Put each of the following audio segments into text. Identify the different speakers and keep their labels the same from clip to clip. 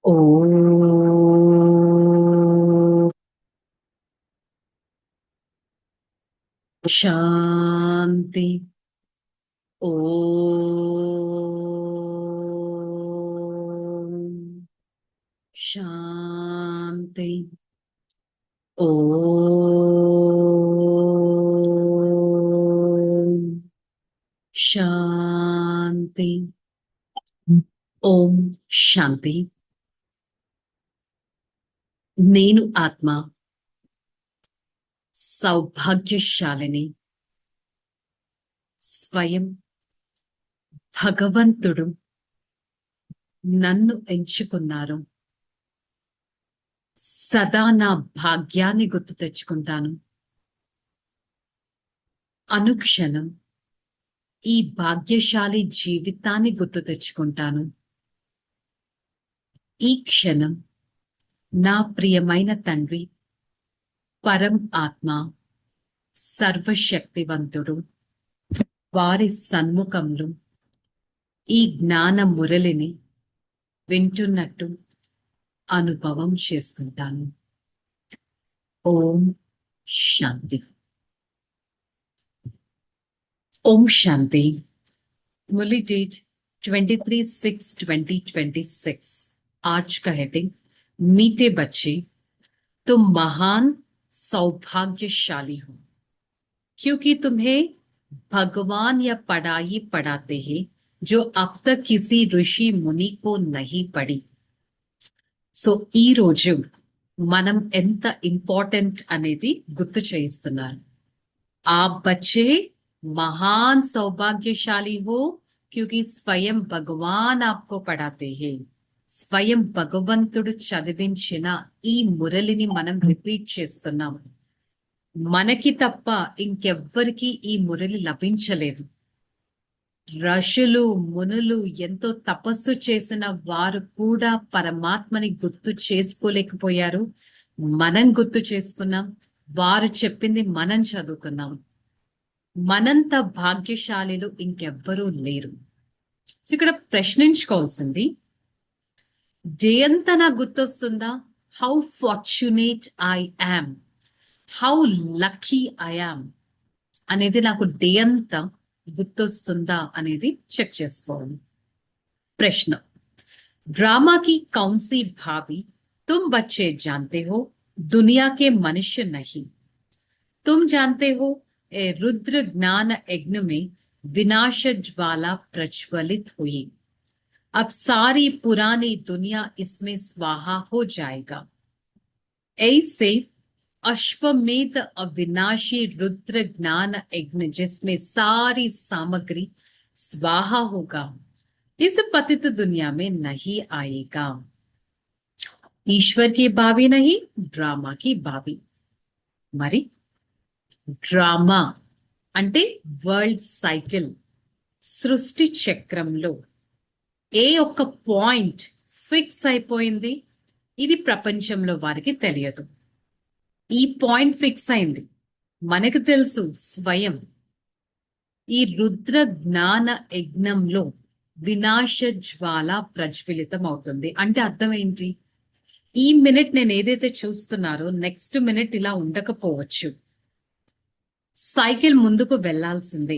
Speaker 1: ఓం శాంతి. ఓం శాంతి. ఓం శాంతి. ఓం శాంతి. నేను ఆత్మ సౌభాగ్యశాలిని. స్వయం భగవంతుడు నన్ను ఎంచుకున్నారు. సదా నా భాగ్యాన్ని గుర్తు తెచ్చుకుంటాను. అనుక్షణం ఈ భాగ్యశాలి జీవితాన్ని గుర్తు తెచ్చుకుంటాను. ఈ క్షణం నా ప్రియమైన తండ్రి పరం ఆత్మ సర్వశక్తివంతుడు వారి సన్ముఖంలో ఈ జ్ఞాన మురళిని వింటున్నట్టు అనుభవం చేసుకుంటాను. ఓం శాంతి. ओम शांति. मुरली डेट 23/6/2026. आज का हेडिंग मीठे बच्चे तुम महान सौभाग्यशाली हो क्योंकि तुम्हें भगवान या पढ़ाई पढ़ाते हैं जो अब तक किसी ऋषि मुनि को नहीं पढ़ी. సో ఈ రోజు మనం ఎంత ఇంపార్టెంట్ అనేది గుర్తు చేయిస్తున్నారు. ఆ బచ్చే महान सौभाग्यशाली हो क्योंकि स्वयं भगवान आपको पढ़ाते हैं. స్వయం భగవంతుడు చదివించిన ఈ మురళిని మనం రిపీట్ చేస్తున్నాం. మనకి తప్ప ఇంకెవ్వరికి ఈ మురళి లభించలేదు. ఋషులు మునులు ఎంతో తపస్సు చేసిన వారు కూడా పరమాత్మని గుర్తు చేసుకోలేకపోయారు. మనం గుర్తు చేసుకున్నాం. వారు చెప్పింది మనం చదువుతున్నాం. మనంత భాగ్యశాలిలు ఇంకెవ్వరూ లేరు. ఇక్కడ ప్రశ్నించుకోవాల్సింది, డే అంతా నాకు గుర్తొస్తుందా? How fortunate I am, how lucky I am అనేది నాకు డే అంతా గుర్తొస్తుందా అనేది చెక్ చేసుకోవాలి. ప్రశ్న, ड्रामा की कौन सी भाभी तुम बच्चे जानते हो? दुनिया के मनुष्य नहीं. तुम जानते हो रुद्र ज्ञान यज्ञ में विनाश ज्वाला प्रज्वलित हुई. अब सारी पुरानी दुनिया इसमें स्वाहा हो जाएगा. ऐसे अश्वमेध अविनाशी रुद्र ज्ञान यज्ञ जिसमें सारी सामग्री स्वाहा होगा इस पतित दुनिया में नहीं आएगा. ईश्वर की भाभी नहीं, ड्रामा की भाभी. మరి డ్రామా అంటే వరల్డ్ సైకిల్, సృష్టి చక్రంలో ఏ ఒక్క పాయింట్ ఫిక్స్ అయిపోయింది, ఇది ప్రపంచంలో వారికి తెలియదు. ఈ పాయింట్ ఫిక్స్ అయింది, మనకు తెలుసు. స్వయం ఈ రుద్ర జ్ఞాన యజ్ఞంలో వినాశ జ్వాల ప్రజ్వలితం అవుతుంది. అంటే అర్థం ఏంటి? ఈ మినిట్ నేను ఏదైతే చూస్తున్నారో నెక్స్ట్ మినిట్ ఇలా ఉండకపోవచ్చు. సైకిల్ ముందుకు వెళ్లాల్సిందే.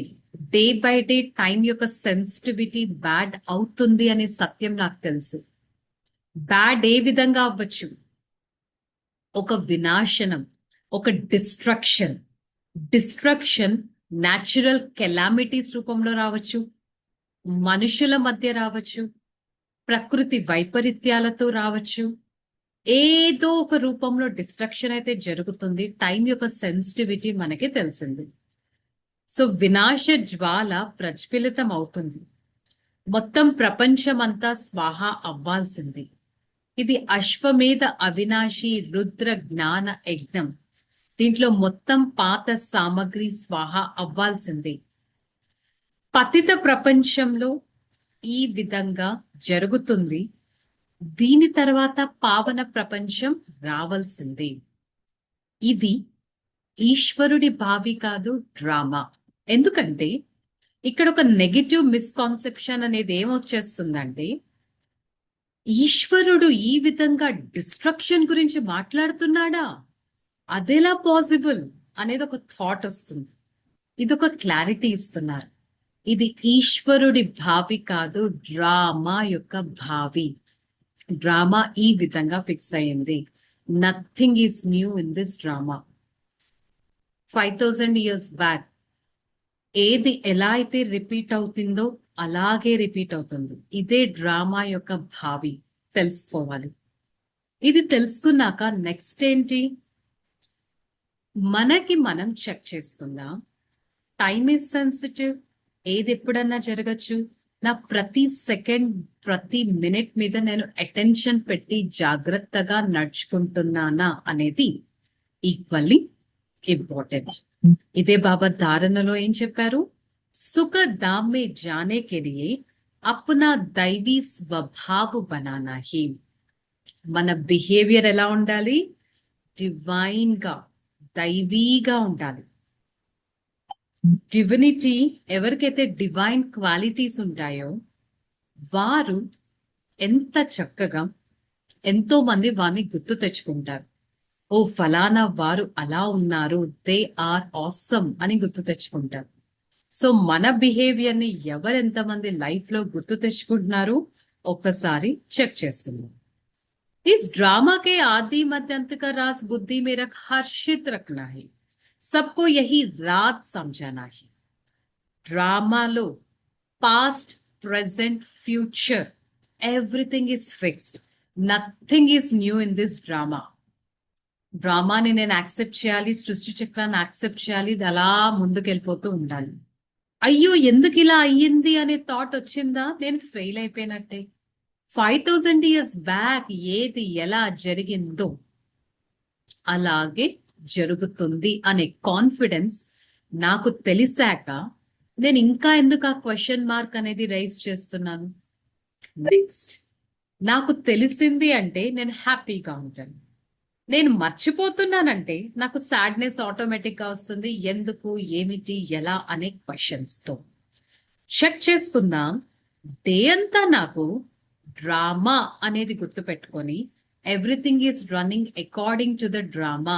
Speaker 1: డే బై డే టైం యొక్క సెన్సిటివిటీ బ్యాడ్ అవుతుంది అనే సత్యం నాకు తెలుసు. బ్యాడ్ ఏ విధంగా అవ్వచ్చు? ఒక వినాశనం, ఒక డిస్ట్రక్షన్ న్యాచురల్ కెలామిటీస్ రూపంలో రావచ్చు, మనుషుల మధ్య రావచ్చు, ప్రకృతి వైపరీత్యాలతో రావచ్చు. ఏదో ఒక రూపంలో డిస్ట్రక్షన్ అయితే జరుగుతుంది. టైం యొక్క సెన్సిటివిటీ మనకి తెలిసింది. సో వినాశ జ్వాల ప్రజ్వలితం అవుతుంది. మొత్తం ప్రపంచమంతా స్వాహ అవ్వాల్సింది. ఇది అశ్వమేధ అవినాశి రుద్ర జ్ఞాన యజ్ఞం. దీంట్లో మొత్తం పాత సామగ్రి స్వాహ అవ్వాల్సింది. పతిత ప్రపంచంలో ఈ విధంగా జరుగుతుంది. దీని తర్వాత పావన ప్రపంచం రావాల్సిందే. ఇది ఈశ్వరుడి భావి కాదు, డ్రామా. ఎందుకంటే ఇక్కడ ఒక నెగటివ్ మిస్కాన్సెప్షన్ అనేది ఏమొచ్చేస్తుందంటే, ఈశ్వరుడు ఈ విధంగా డిస్ట్రక్షన్ గురించి మాట్లాడుతున్నాడా, అదెలా పాసిబుల్ అనేది ఒక థాట్ వస్తుంది. ఇది ఒక క్లారిటీ ఇస్తున్నారు. ఇది ఈశ్వరుడి భావి కాదు, డ్రామా యొక్క భావి. డ్రామా ఈ విధంగా ఫిక్స్ అయ్యింది. Nothing is new in this drama. 5000 years back ఏది ఎలా అయితే రిపీట్ అవుతుందో అలాగే రిపీట్ అవుతుంది. ఇదే డ్రామా యొక్క భావి. తెలుసుకోవాలి. ఇది తెలుసుకున్నాక నెక్స్ట్ ఏంటి, మనకి మనం చెక్ చేసుకుందాం. Time is sensitive. ఏది ఎప్పుడన్నా జరగచ్చు. నా ప్రతి సెకండ్, ప్రతి మినిట్ మీద నేను అటెన్షన్ పెట్టి జాగ్రత్తగా నడుచుకుంటున్నానా అనేది ఈక్వల్లీ ఇంపార్టెంట్. ఇదే బాబా ధారణలో ఏం చెప్పారు, సుఖ దామ్ మే జానే కే లియే అప్నా దైవీ స్వభావ్ బనానా హీ. మన బిహేవియర్ ఎలా ఉండాలి, డివైన్ గా, దైవీగా ఉండాలి. డివినిటీ, ఎవరికైతే డివైన్ క్వాలిటీస్ ఉంటాయో వారు ఎంత చక్కగా ఎంతో మంది వారిని గుర్తు తెచ్చుకుంటారు. ఓ ఫలానా వారు అలా ఉన్నారు, దే ఆర్ ఆసమ్ అని గుర్తు తెచ్చుకుంటారు. సో మన బిహేవియర్ ని ఎవరెంతమంది లైఫ్ లో గుర్తు తెచ్చుకుంటున్నారు ఒక్కసారి చెక్ చేసుకుందాం. इस ड्रामा के आदि मध्य अंत का राज बुद्धि में रख हर्षित रखना है, सबको यही रात समझाना है. డ్రామాలో past, present, future everything is fixed. Nothing is new in this drama. డ్రామాని నేను యాక్సెప్ట్ చేయాలి, సృష్టి చక్రాన్ని యాక్సెప్ట్ చేయాలి, ఇది అలా ముందుకెళ్ళిపోతూ ఉండాలి. అయ్యో ఎందుకు ఇలా అయ్యింది అనే థాట్ వచ్చిందా, నేను ఫెయిల్ అయిపోయినట్టే. 5000 years బ్యాక్ ఏది ఎలా జరిగిందో అలాగే జరుగుతుంది అనే కాన్ఫిడెన్స్ నాకు తెలిసాక నేను ఇంకా ఎందుకు ఆ క్వశ్చన్ మార్క్ అనేది రైజ్ చేస్తున్నాను. నెక్స్ట్, నాకు తెలిసింది అంటే నేను హ్యాపీగా ఉంటాను. నేను మర్చిపోతున్నానంటే నాకు సాడ్నెస్ ఆటోమేటిక్ గా వస్తుంది. ఎందుకు, ఏమిటి, ఎలా అనే క్వశ్చన్స్ తో చెక్ చేసుకుందాం. డే అంతా నాకు డ్రామా అనేది గుర్తు పెట్టుకొని everything is running according to the drama.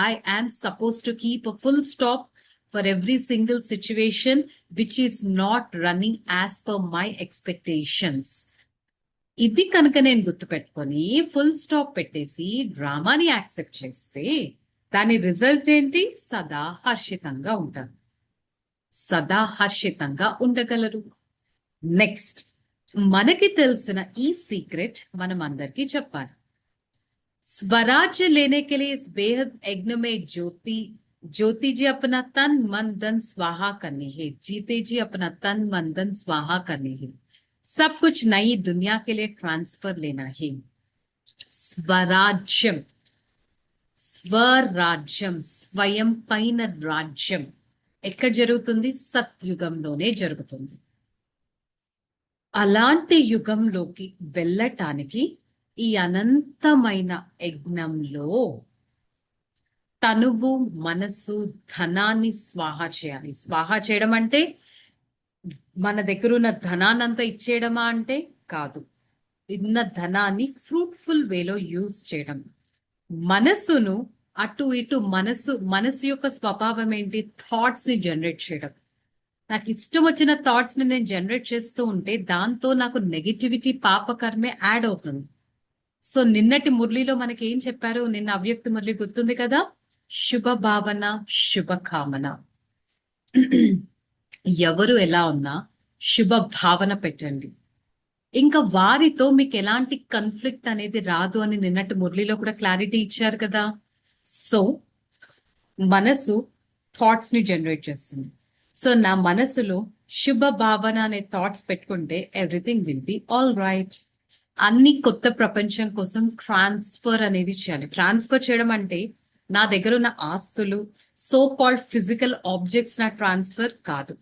Speaker 1: I am supposed to keep a full stop for every single situation which is not running as per my expectations. ఇది కనుక నేను గుర్తు పెట్టుకొని ఫుల్ స్టాప్ పెట్టేసి డ్రామాని యాక్సెప్ట్ చేస్తే దాని రిజల్ట్ ఏంటి, సదా హర్షితంగా ఉంటారు, సదా హర్షితంగా ఉండగలరు. నెక్స్ట్, మనకి తెలిసిన ఈ సీక్రెట్ మనం అందరికీ చెప్పాలి. स्वराज्य लेने के लिए इस बेहद यज्ञ में ज्योति जी अपना तन मन धन स्वाहा करनी है, जीते जी अपना तन मन धन स्वाहा करनी है, सब कुछ नई दुनिया के लिए ट्रांसफर लेना है. స్వరాజ్యం, స్వరాజ్యం, స్వయం పైన రాజ్యం ఎక్కడ జరుగుతుంది, సత్యుగంలోనే జరుగుతుంది. అలాంటి యుగంలోకి వెళ్ళటానికి ఈ అనంతమైన యజ్ఞంలో తనువు, మనసు, ధనాన్ని స్వాహా చేయాలి. స్వాహా చేయడం అంటే మన దగ్గర ఉన్న ధనాన్నంతా ఇచ్చేయడమా అంటే కాదు. ఉన్న ధనాన్ని ఫ్రూట్ఫుల్ వేలో యూజ్ చేయడం. మనసును అటు ఇటు, మనసు యొక్క స్వభావం ఏంటి, థాట్స్ ని జనరేట్ చేయడం. నాకు ఇష్టం వచ్చిన థాట్స్ ని నేను జనరేట్ చేస్తూ ఉంటే దాంతో నాకు నెగిటివిటీ, పాపకర్మే యాడ్ అవుతుంది. సో నిన్నటి మురళిలో మనకి ఏం చెప్పారు, నిన్న అవ్యక్త మురళి గుర్తుంది కదా, శుభ భావన, శుభ కామన. ఎవరు ఎలా ఉన్నా శుభ భావన పెట్టండి, ఇంకా వారితో మీకు ఎలాంటి కన్ఫ్లిక్ట్ అనేది రాదు అని నిన్నటి మురళిలో కూడా క్లారిటీ ఇచ్చారు కదా. సో మనసు థాట్స్ ని జనరేట్ చేస్తుంది. సో నా మనసులో శుభ భావన అనే థాట్స్ పెట్టుకుంటే everything will be all right. అన్ని కొత్త ప్రపంచం కోసం ట్రాన్స్ఫర్ అనేది చేయాలి. ట్రాన్స్ఫర్ చేయడం అంటే నా దగ్గర ఉన్న ఆస్తులు, సో కాల్డ్ ఫిజికల్ ఆబ్జెక్ట్స్ నా ట్రాన్స్ఫర్ కాదు.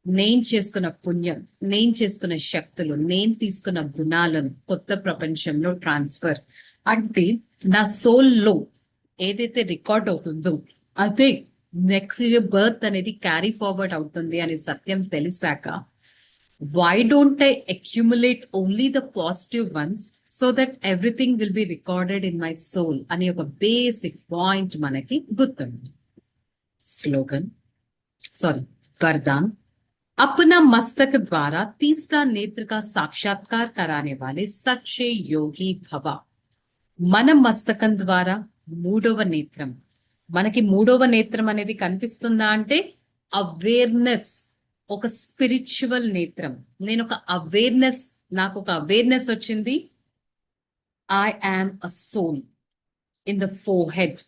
Speaker 1: నేను చేసుకున్న పుణ్యం, నేను చేసుకున్న శక్తులు, నేను తీసుకున్న గుణాలను కొత్త ప్రపంచంలో ట్రాన్స్ఫర్. అంటే నా సోల్లో ఏదైతే రికార్డ్ అవుతుందో అదే నెక్స్ట్ బర్త్ అనేది క్యారీ ఫార్వర్డ్ అవుతుంది అనే సత్యం తెలిసాక Why don't I accumulate only the positive ones so that everything will be recorded in my soul అనే ఒక బేసిక్ పాయింట్ మనకి గుర్తుంది. స్లోగన్ वरदान अपना मस्तक द्वारा तीसरा नेत्र का साक्षात्कार कराने वाले सच्चे योगी भव. మన మస్తకం ద్వారా మూడవ నేత్రం, మనకి మూడవ నేత్రం అనేది కనిపిస్తుందా అంటే అవేర్నెస్, ఒక స్పిరిచువల్ నేత్రం. నేను ఒక అవేర్నెస్, నాకు ఒక అవేర్నెస్ వచ్చింది. I am a soul in the forehead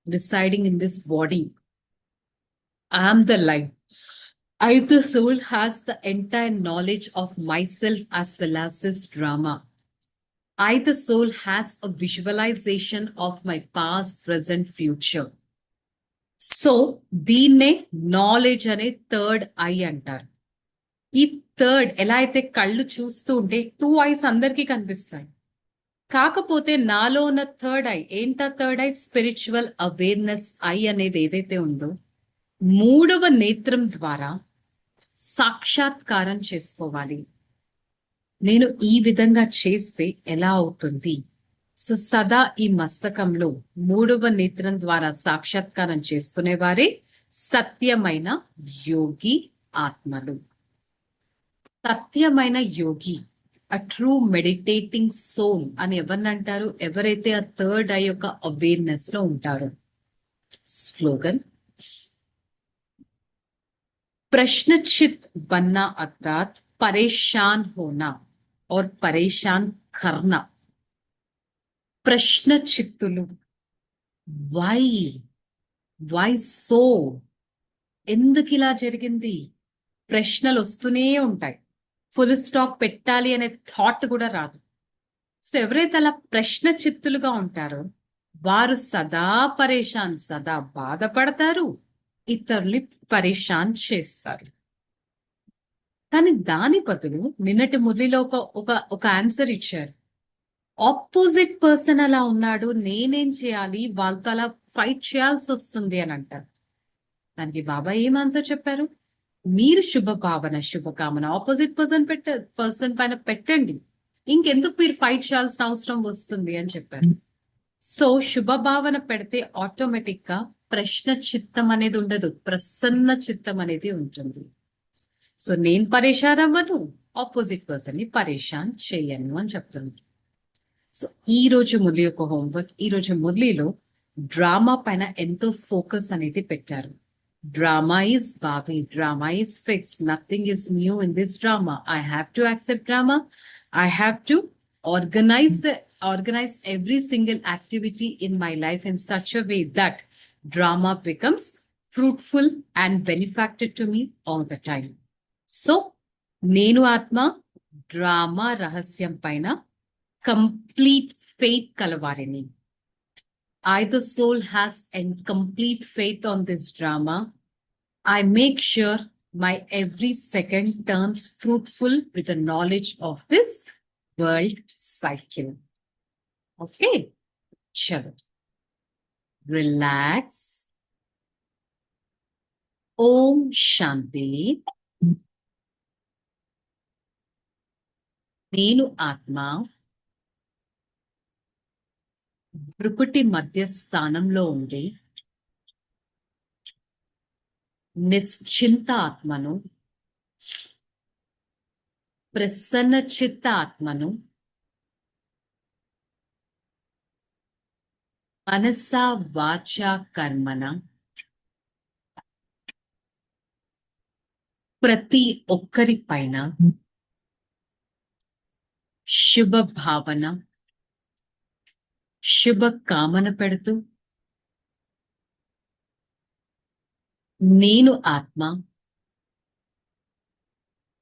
Speaker 1: residing in this body. I am the life. I, the soul, has the entire knowledge of myself as well as this drama. I, the soul, has a visualization of my past, present, future. So దీన్నే knowledge అనే third I అంటారు. ఈ third ఎలా అయితే కళ్ళు చూస్తూ ఉంటే 2 ice అందరికీ కనిపిస్తాయి, కాకపోతే నాలో ఉన్న థర్డ్ ఐ ఏంటా? Third I spiritual awareness I అనేది ఏదైతే ఉందో మూడవ నేత్రం ద్వారా సాక్షాత్కారం చేసుకోవాలి. నేను ఈ విధంగా చేస్తే ఎలా అవుతుంది? సో సదా ఈ మస్తకంలో మూడవ నేత్రం ద్వారా సాక్షాత్కారం చేసుకునేవారే సత్యమైన యోగి ఆత్మలు. సత్యమైన యోగి, అ ట్రూ మెడిటేటింగ్ సోల్ అని ఎవరిని అంటారు? ఎవరైతే ఆ థర్డ్ ఐ యొక్క అవేర్నెస్ లో ఉంటారో. స్లోగన్ प्रश्नचित बनना अर्थात परेशान होना और परेशान करना. ప్రశ్న చిత్తులు. వై సో, ఎందుకు ఇలా జరిగింది? ప్రశ్నలు వస్తూనే ఉంటాయి. ఫుల్ స్టాప్ పెట్టాలి అనే థాట్ కూడా రాదు. సో ఎవరైతే అలా ప్రశ్న చిత్తులుగా ఉంటారో వారు సదా పరేషాన్, సదా బాధపడతారు, ఇతరుల్ని పరేషాన్ చేస్తారు. కానీ దాని బదులు నిన్నటి మురళిలో ఒక ఆన్సర్ ఇచ్చారు. ఆపోజిట్ పర్సన్ అలా ఉన్నాడు, నేనేం చేయాలి? వాళ్ళతో అలా ఫైట్ చేయాల్సి వస్తుంది అని అంటారు. దానికి బాబా ఏం ఆన్సర్ చెప్పారు? మీరు శుభ భావన, శుభకామన ఆపోజిట్ పర్సన్ పైన పెట్టండి, ఇంకెందుకు మీరు ఫైట్ చేయాల్సిన అవసరం వస్తుంది అని చెప్పారు. సో శుభ భావన పెడితే ఆటోమేటిక్ గా ప్రశ్న చిత్తం అనేది ఉండదు, ప్రసన్న చిత్తం అనేది ఉంటుంది. సో నేను పరేషాన్ అవ్వను, ఆపోజిట్ పర్సన్ ని పరేషాన్ చేయను అని చెప్తుంది. సో ఈ రోజు మురళి యొక్క హోంవర్క్, ఈ రోజు మురళిలో డ్రామా పైన ఎంతో ఫోకస్ అనేది పెట్టారు. Drama is Bobby, drama is fixed, nothing is new in this drama. I have to accept drama. I have to organize every single activity in my life in such a way that drama becomes fruitful and benefactor to me all the time. So నేను ఆత్మ drama రహస్యం పైన complete faith కలవారిని. I, the soul, has a complete faith on this drama. I make sure my every second turns fruitful with the knowledge of this world cycle. Okay, chalo, relax. Om Shanti. నేను ఆత్మ భృకుటి మధ్య స్థానంలో ఉండి నిశ్చింత ఆత్మను, ప్రసన్న చిత్త ఆత్మను, మనస వాచ కర్మన ప్రతి ఒక్కరి పైన శుభ భావన, శుభ కామన పెడుతూ నేను ఆత్మ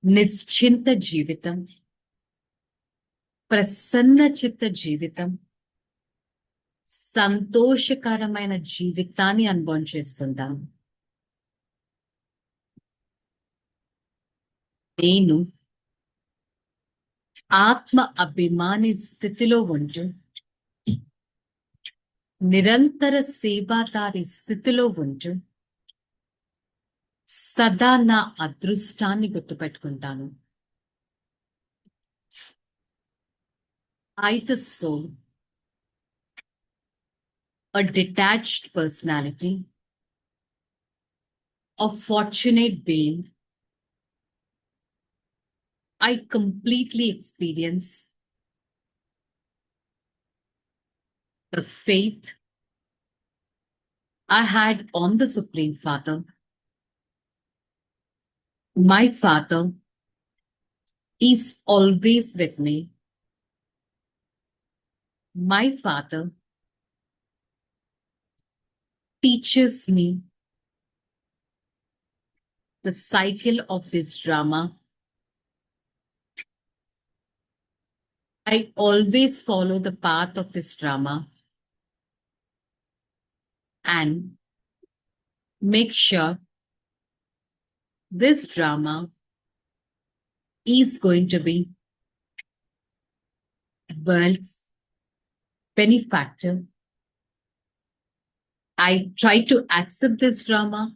Speaker 1: నిశ్చింత జీవితం, ప్రసన్న చిత్త జీవితం, సంతోషకరమైన జీవితాన్ని అనుభవం చేసుకుంటాను. నేను ఆత్మ అభిమాని స్థితిలో ఉంటూ నిరంతర సేవాదారి స్థితిలో ఉంటూ సదా నా అదృష్టాన్ని గుర్తుపెట్టుకుంటాను. I, the soul, a detached personality, a fortunate being, I completely experience the faith I had on the Supreme Father. My Father is always with me. My Father teaches me the cycle of this drama. I always follow the path of this drama and make sure this drama is going to be world's benefactor. I try to accept this drama.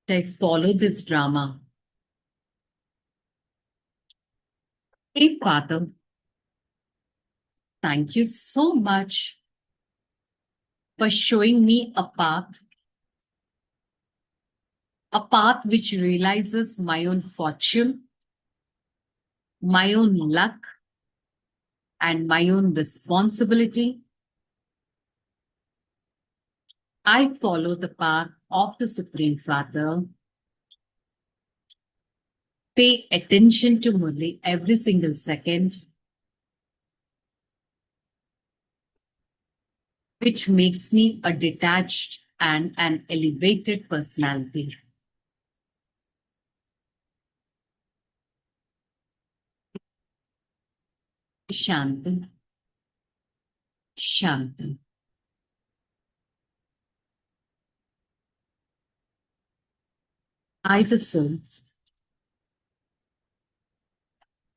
Speaker 1: I follow this drama. Hey, Father, thank you so much for showing me a path which realizes my own fortune, my own luck, and my own responsibility. I follow the path of the Supreme Father. Pay attention to Murli every single second, which makes me a detached and an elevated personality. Shanti, Shanti. I, the soul,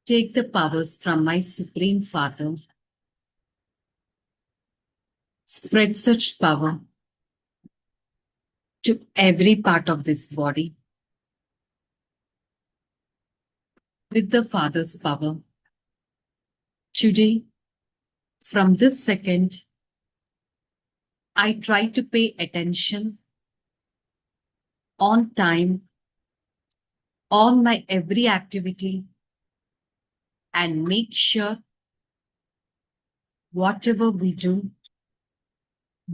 Speaker 1: take the powers from my Supreme Father, spread such power to every part of this body with the Father's power. Today, from this second, I try to pay attention on time, on my every activity, and make sure whatever we do,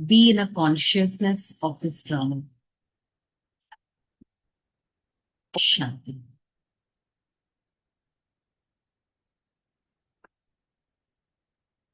Speaker 1: be in a consciousness of this drama. Shanti.